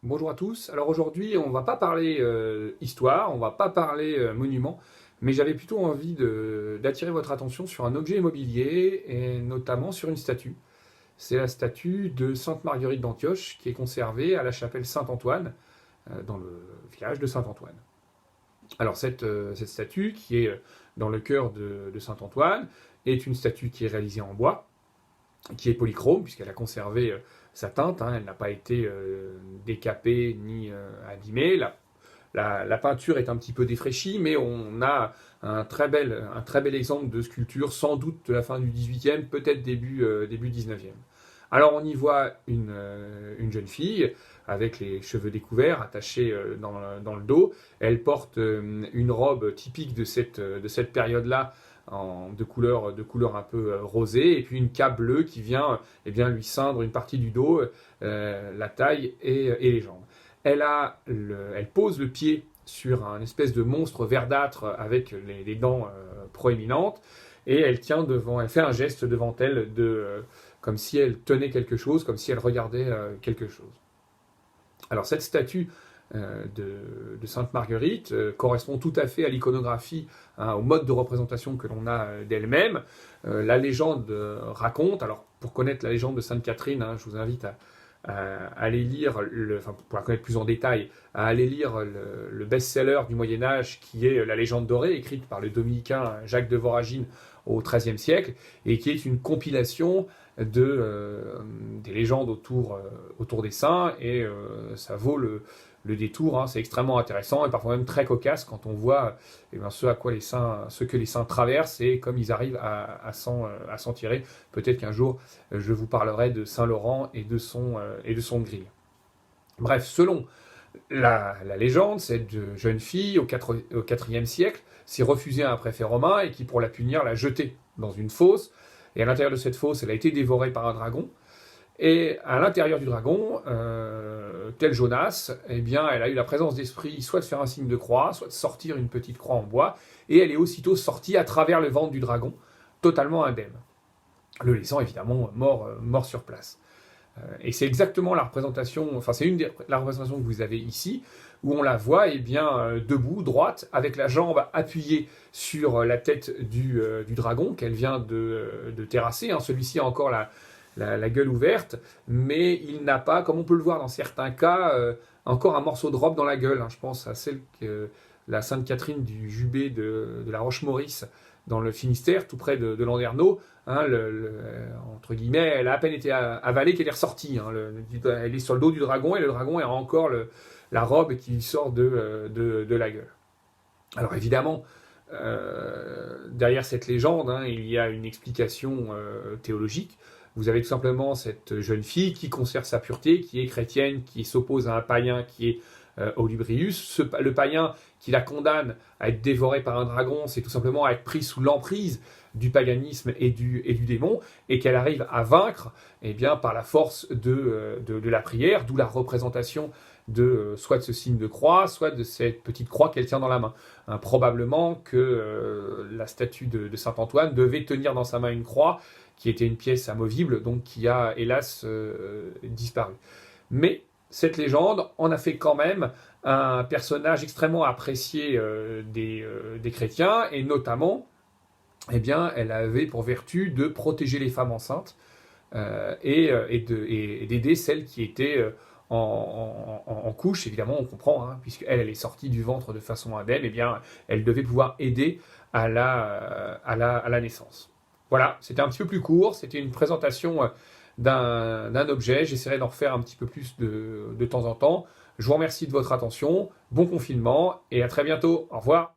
Bonjour à tous. Alors aujourd'hui, on va pas parler histoire, on va pas parler monument, mais j'avais plutôt envie d'attirer votre attention sur un objet immobilier et notamment sur une statue. C'est la statue de Sainte Marguerite d'Antioche qui est conservée à la chapelle Saint-Antoine, dans le village de Saint-Antoine. Alors cette statue qui est dans le cœur de Saint-Antoine est une statue qui est réalisée en bois, qui est polychrome, puisqu'elle a conservé sa teinte, hein, elle n'a pas été décapée ni abîmée. La peinture est un petit peu défraîchie, mais on a un très bel exemple de sculpture, sans doute de la fin du XVIIIe, peut-être début XIXe. Alors on y voit une jeune fille avec les cheveux découverts, attachés dans le dos. Elle porte une robe typique de cette période-là, de couleur un peu rosée, et puis une cape bleue qui vient lui ceindre une partie du dos, la taille et les jambes. Elle pose le pied sur un espèce de monstre verdâtre avec les dents proéminentes, et elle fait un geste devant elle comme si elle tenait quelque chose, comme si elle regardait quelque chose. Alors cette statue de Sainte Marguerite correspond tout à fait à l'iconographie, hein, au mode de représentation que l'on a d'elle-même. La légende raconte, alors pour connaître la légende de Sainte Catherine, hein, je vous invite à aller lire, pour la connaître plus en détail, à aller lire le best-seller du Moyen-Âge qui est La Légende dorée, écrite par le dominicain Jacques de Voragine au XIIIe siècle, et qui est une compilation des légendes autour des saints, et ça vaut le détour, hein. C'est extrêmement intéressant et parfois même très cocasse quand on voit ce que les saints traversent et comme ils arrivent à s'en tirer. Peut-être qu'un jour je vous parlerai de Saint Laurent et de son grill. Bref, selon la légende, cette jeune fille au IVe siècle s'est refusée à un préfet romain et qui, pour la punir, l'a jetée dans une fosse. Et à l'intérieur de cette fosse, elle a été dévorée par un dragon. Et à l'intérieur du dragon, tel Jonas, eh bien, elle a eu la présence d'esprit soit de faire un signe de croix, soit de sortir une petite croix en bois, et elle est aussitôt sortie à travers le ventre du dragon, totalement indemne, le laissant évidemment mort sur place. Et c'est exactement la représentation, enfin c'est la représentation que vous avez ici, où on la voit debout, droite, avec la jambe appuyée sur la tête du dragon qu'elle vient de terrasser, hein. Celui-ci a encore la gueule ouverte, mais il n'a pas, comme on peut le voir dans certains cas, encore un morceau de robe dans la gueule, hein. Je pense à celle que la Sainte Catherine du Jubé de la Roche-Maurice, dans le Finistère, tout près de Landerneau, hein, entre guillemets, elle a à peine été avalée qu'elle est ressortie, hein. Elle est sur le dos du dragon, et le dragon a encore la robe qui sort de la gueule. Alors évidemment, derrière cette légende, hein, il y a une explication théologique. Vous avez tout simplement cette jeune fille qui conserve sa pureté, qui est chrétienne, qui s'oppose à un païen qui est Olybrius. Le païen qui la condamne à être dévoré par un dragon, c'est tout simplement à être pris sous l'emprise du paganisme et du démon, et qu'elle arrive à vaincre par la force de la prière, d'où la représentation soit de ce signe de croix, soit de cette petite croix qu'elle tient dans la main. Hein, probablement que la statue de Saint-Antoine devait tenir dans sa main une croix, qui était une pièce amovible, donc qui a hélas disparu. Mais cette légende en a fait quand même un personnage extrêmement apprécié des chrétiens, et notamment, elle avait pour vertu de protéger les femmes enceintes et d'aider celles qui étaient en couche. Évidemment, on comprend, hein, puisqu'elle est sortie du ventre de façon indemne, elle devait pouvoir aider à la naissance. Voilà, c'était un petit peu plus court, c'était une présentation d'un objet. J'essaierai d'en refaire un petit peu plus de temps en temps. Je vous remercie de votre attention, bon confinement et à très bientôt. Au revoir.